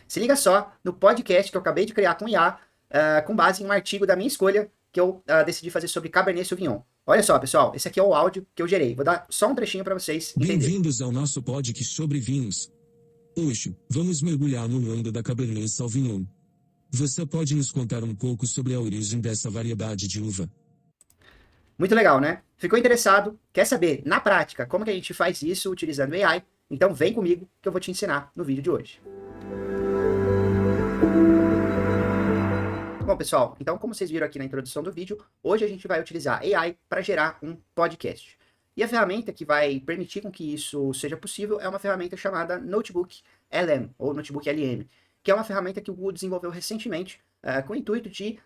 Se liga só no podcast que eu acabei de criar com IA, com base em um artigo da minha escolha que eu decidi fazer sobre Cabernet Sauvignon. Olha só, pessoal, esse aqui é o áudio que eu gerei. Vou dar só um trechinho para vocês entenderem. Bem-vindos ao nosso podcast sobre vinhos. Hoje, vamos mergulhar no mundo da Cabernet Sauvignon. Você pode nos contar um pouco sobre a origem dessa variedade de uva? Muito legal, né? Ficou interessado? Quer saber, na prática, como que a gente faz isso utilizando AI? Então vem comigo que eu vou te ensinar no vídeo de hoje. Bom, pessoal, então como vocês viram aqui na introdução do vídeo, hoje a gente vai utilizar AI para gerar um podcast. E a ferramenta que vai permitir com que isso seja possível é uma ferramenta chamada Notebook LM, ou Notebook LM, que é uma ferramenta que o Google desenvolveu recentemente com o intuito de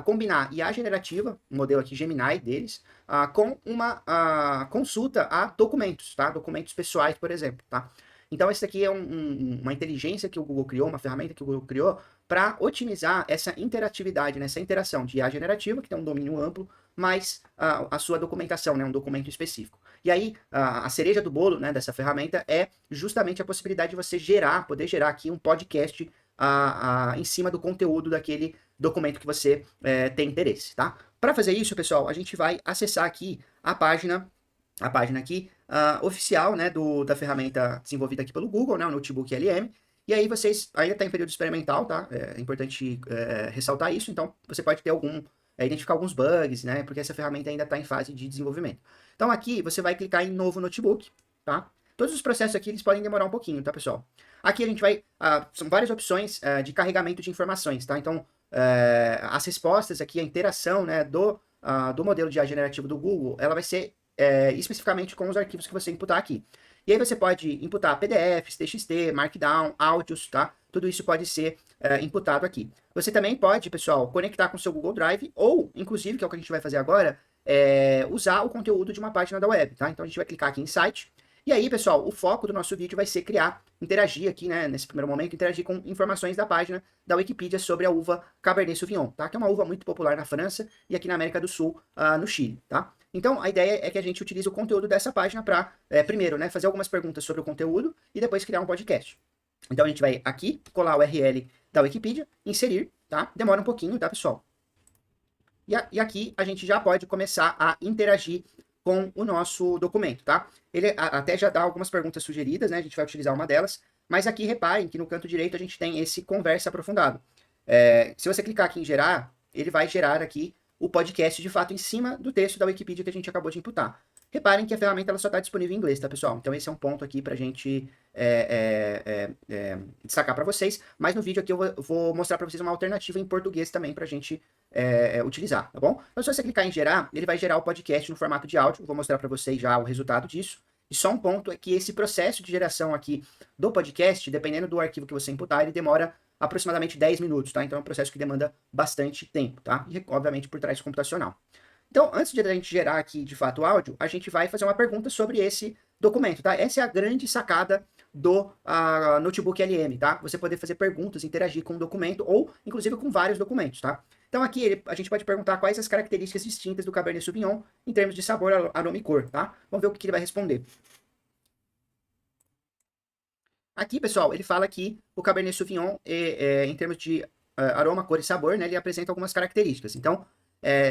combinar IA generativa, um modelo aqui Gemini deles, com uma consulta a documentos, tá? Documentos pessoais, por exemplo, tá? Então, esse aqui é uma inteligência que o Google criou, uma ferramenta que o Google criou para otimizar essa interatividade, né, essa interação de IA generativa, que tem um domínio amplo, mais a sua documentação, né, um documento específico. E aí, a cereja do bolo, né, dessa ferramenta é justamente a possibilidade de você poder gerar aqui um podcast em cima do conteúdo daquele documento que você tem interesse, tá? Para fazer isso, pessoal, a gente vai acessar aqui a página aqui oficial, né, da ferramenta desenvolvida aqui pelo Google, né, o Notebook LM. E aí vocês, ainda está em período experimental, tá? É importante ressaltar isso. Então, você pode ter identificar alguns bugs, né? Porque essa ferramenta ainda está em fase de desenvolvimento. Então, aqui você vai clicar em novo notebook, tá? Todos os processos aqui, eles podem demorar um pouquinho, tá, pessoal? Aqui a gente vai, são várias opções de carregamento de informações, tá? Então, as respostas aqui, a interação, né, do modelo de IA generativo do Google, ela vai ser especificamente com os arquivos que você imputar aqui. E aí você pode imputar PDFs, TXT, Markdown, áudios, tá? Tudo isso pode ser imputado aqui. Você também pode, pessoal, conectar com o seu Google Drive ou, inclusive, que é o que a gente vai fazer agora, usar o conteúdo de uma página da web, tá? Então a gente vai clicar aqui em Site. E aí, pessoal, o foco do nosso vídeo vai ser interagir aqui, né, nesse primeiro momento, interagir com informações da página da Wikipedia sobre a uva Cabernet Sauvignon, tá? Que é uma uva muito popular na França e aqui na América do Sul, no Chile, tá? Então, a ideia é que a gente utilize o conteúdo dessa página para, primeiro, né, fazer algumas perguntas sobre o conteúdo e depois criar um podcast. Então, a gente vai aqui colar o URL da Wikipedia, inserir, tá? Demora um pouquinho, tá, pessoal? E aqui a gente já pode começar a interagir com o nosso documento, tá? Ele até já dá algumas perguntas sugeridas, né? A gente vai utilizar uma delas, mas aqui reparem que no canto direito a gente tem esse conversa aprofundado. Se você clicar aqui em gerar, ele vai gerar aqui o podcast de fato em cima do texto da Wikipedia que a gente acabou de imputar. Reparem que a ferramenta ela só está disponível em inglês, tá, pessoal? Então esse é um ponto aqui para a gente destacar para vocês, mas no vídeo aqui eu vou mostrar para vocês uma alternativa em português também para a gente utilizar, tá bom? Então se você clicar em gerar, ele vai gerar o podcast no formato de áudio, vou mostrar para vocês já o resultado disso. E só um ponto é que esse processo de geração aqui do podcast, dependendo do arquivo que você imputar, ele demora aproximadamente 10 minutos, tá? Então é um processo que demanda bastante tempo, tá? E obviamente por trás computacional. Então, antes de a gente gerar aqui de fato o áudio, a gente vai fazer uma pergunta sobre esse documento, tá? Essa é a grande sacada do Notebook LM, tá? Você poder fazer perguntas, interagir com um documento ou, inclusive, com vários documentos, tá? Então, aqui a gente pode perguntar quais as características distintas do Cabernet Sauvignon em termos de sabor, aroma e cor, tá? Vamos ver o que ele vai responder. Aqui, pessoal, ele fala que o Cabernet Sauvignon, em termos de aroma, cor e sabor, né, ele apresenta algumas características. Então,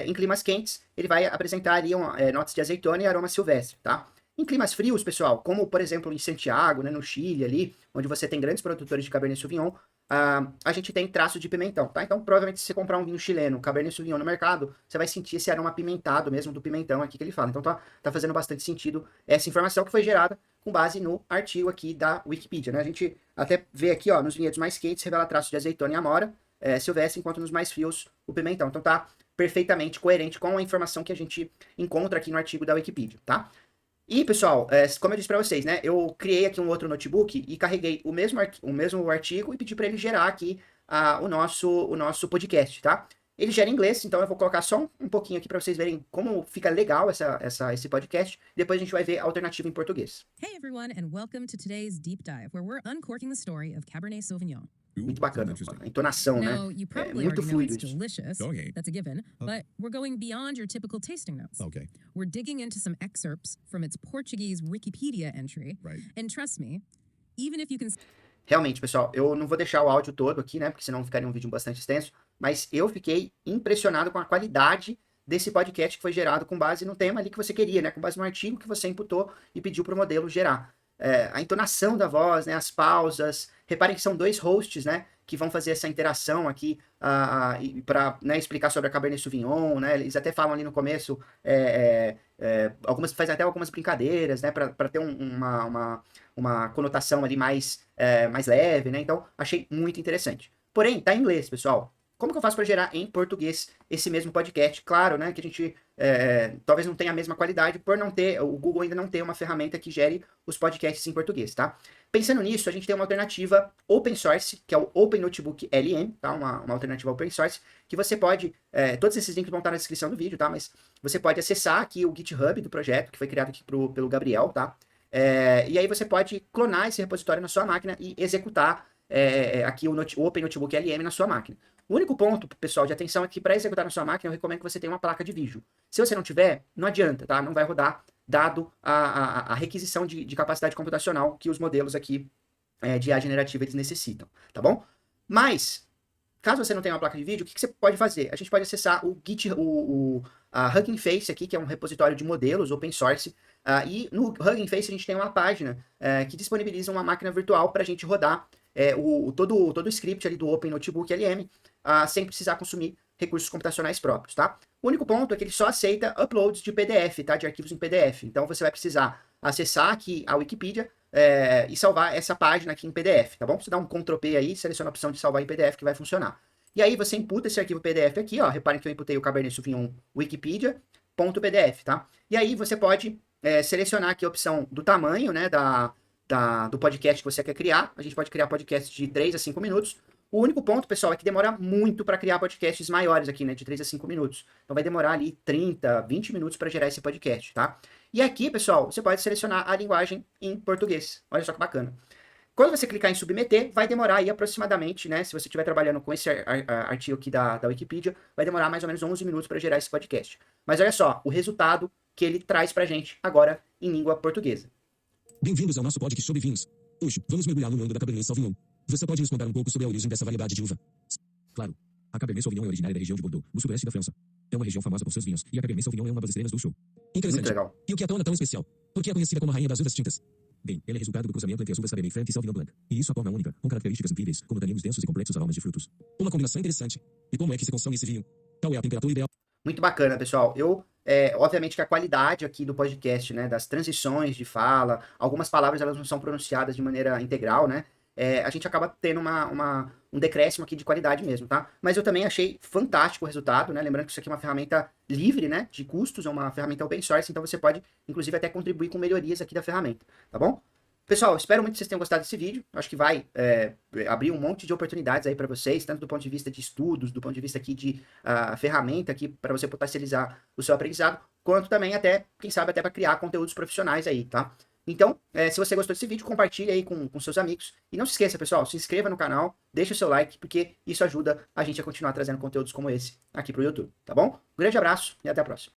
em climas quentes, ele vai apresentar ali notas de azeitona e aroma silvestre, tá? Em climas frios, pessoal, como por exemplo em Santiago, né, no Chile ali, onde você tem grandes produtores de Cabernet Sauvignon, a gente tem traço de pimentão, tá? Então, provavelmente, se você comprar um vinho chileno, Cabernet Sauvignon no mercado, você vai sentir esse aroma apimentado mesmo do pimentão aqui que ele fala. Então, tá fazendo bastante sentido essa informação que foi gerada com base no artigo aqui da Wikipedia, né? A gente até vê aqui, ó, nos vinhedos mais quentes, revela traço de azeitona e amora silvestre, enquanto nos mais frios, o pimentão. Então, tá perfeitamente coerente com a informação que a gente encontra aqui no artigo da Wikipedia, tá? E, pessoal, como eu disse para vocês, né, eu criei aqui um outro notebook e carreguei o mesmo artigo e pedi para ele gerar aqui o nosso podcast, tá? Ele gera em inglês, então eu vou colocar só um pouquinho aqui para vocês verem como fica legal esse podcast. Depois a gente vai ver a alternativa em português. Hey everyone, and welcome to today's deep dive, where we're uncorking the story of Cabernet Sauvignon. Muito bacana, a entonação, né? Now, you probably Muito already know fluido it's isso. delicious. Okay. That's a given. But we're going beyond your typical tasting notes. Okay. We're digging into some excerpts from its Portuguese Wikipedia entry. Right. And trust me, even if you can... Realmente, pessoal, eu não vou deixar o áudio todo aqui, né? Porque senão ficaria um vídeo bastante extenso. Mas eu fiquei impressionado com a qualidade desse podcast que foi gerado com base no tema ali que você queria, né? Com base no artigo que você imputou e pediu para o modelo gerar. A entonação da voz, né? As pausas. Reparem que são dois hosts, né? Que vão fazer essa interação aqui para, né, explicar sobre a Cabernet Sauvignon, né? Eles até falam ali no começo, fazem até algumas brincadeiras, né? Para ter uma conotação ali mais leve, né? Então, achei muito interessante. Porém, tá em inglês, pessoal. Como que eu faço para gerar em português esse mesmo podcast? Claro, né, que a gente talvez não tenha a mesma qualidade por não ter, o Google ainda não tem uma ferramenta que gere os podcasts em português, tá? Pensando nisso, a gente tem uma alternativa open source, que é o Open Notebook LM, tá? Uma alternativa open source, que você pode, todos esses links vão estar na descrição do vídeo, tá? Mas você pode acessar aqui o GitHub do projeto, que foi criado aqui pelo Gabriel, tá? E aí você pode clonar esse repositório na sua máquina e executar aqui o Open Notebook LM na sua máquina. O único ponto, pessoal, de atenção é que para executar na sua máquina, eu recomendo que você tenha uma placa de vídeo. Se você não tiver, não adianta, tá? Não vai rodar, dado a requisição de capacidade computacional que os modelos aqui de IA generativa eles necessitam, tá bom? Mas, caso você não tenha uma placa de vídeo, o que você pode fazer? A gente pode acessar a Hugging Face aqui, que é um repositório de modelos open source, e no Hugging Face a gente tem uma página que disponibiliza uma máquina virtual para a gente rodar todo o script ali do Open Notebook LM, sem precisar consumir recursos computacionais próprios, tá? O único ponto é que ele só aceita uploads de PDF, tá? De arquivos em PDF. Então você vai precisar acessar aqui a Wikipedia e salvar essa página aqui em PDF, tá bom? Você dá um Ctrl+P aí, seleciona a opção de salvar em PDF que vai funcionar. E aí você imputa esse arquivo PDF aqui, ó. Reparem que eu imputei o Cabernet Sauvignon Wikipedia.pdf, tá? E aí você pode selecionar aqui a opção do tamanho, né, do podcast que você quer criar. A gente pode criar podcasts de 3 a 5 minutos. O único ponto, pessoal, é que demora muito para criar podcasts maiores aqui, né, de 3 a 5 minutos. Então vai demorar ali 30, 20 minutos para gerar esse podcast, tá? E aqui, pessoal, você pode selecionar a linguagem em português. Olha só que bacana. Quando você clicar em submeter, vai demorar aí aproximadamente, né, se você estiver trabalhando com esse artigo aqui da Wikipedia, vai demorar mais ou menos 11 minutos para gerar esse podcast. Mas olha só, o resultado que ele traz pra gente agora em língua portuguesa. Bem-vindos ao nosso podcast sobre vinhos. Hoje, vamos mergulhar no mundo da Cabernet Sauvignon. Você pode nos contar um pouco sobre a origem dessa variedade de uva? Claro. A Cabernet Sauvignon é originária da região de Bordeaux, no sudoeste da França. É uma região famosa por seus vinhos, e a Cabernet Sauvignon é uma das estrelas do show. Interessante. Muito legal. E o que a torna tão especial? Por que é conhecida como a rainha das uvas tintas? Bem, ela é resultado do cruzamento entre as uvas Cabernet Franc e Sauvignon Blanc. E isso a torna única, com características incríveis, como taninos densos e complexos aromas de frutos. Uma combinação interessante. E como é que se consome esse vinho? Qual é a temperatura ideal? Muito bacana, pessoal. Obviamente que a qualidade aqui do podcast, né, das transições de fala, algumas palavras elas não são pronunciadas de maneira integral, né? A gente acaba tendo um decréscimo aqui de qualidade mesmo, tá? Mas eu também achei fantástico o resultado, né? Lembrando que isso aqui é uma ferramenta livre, né? De custos, é uma ferramenta open source, então você pode, inclusive, até contribuir com melhorias aqui da ferramenta, tá bom? Pessoal, espero muito que vocês tenham gostado desse vídeo. Acho que vai abrir um monte de oportunidades aí para vocês, tanto do ponto de vista de estudos, do ponto de vista aqui de ferramenta aqui para você potencializar o seu aprendizado, quanto também até, quem sabe, até para criar conteúdos profissionais aí, tá? Então, se você gostou desse vídeo, compartilhe aí com seus amigos. E não se esqueça, pessoal, se inscreva no canal, deixa o seu like, porque isso ajuda a gente a continuar trazendo conteúdos como esse aqui pro YouTube, tá bom? Um grande abraço e até a próxima.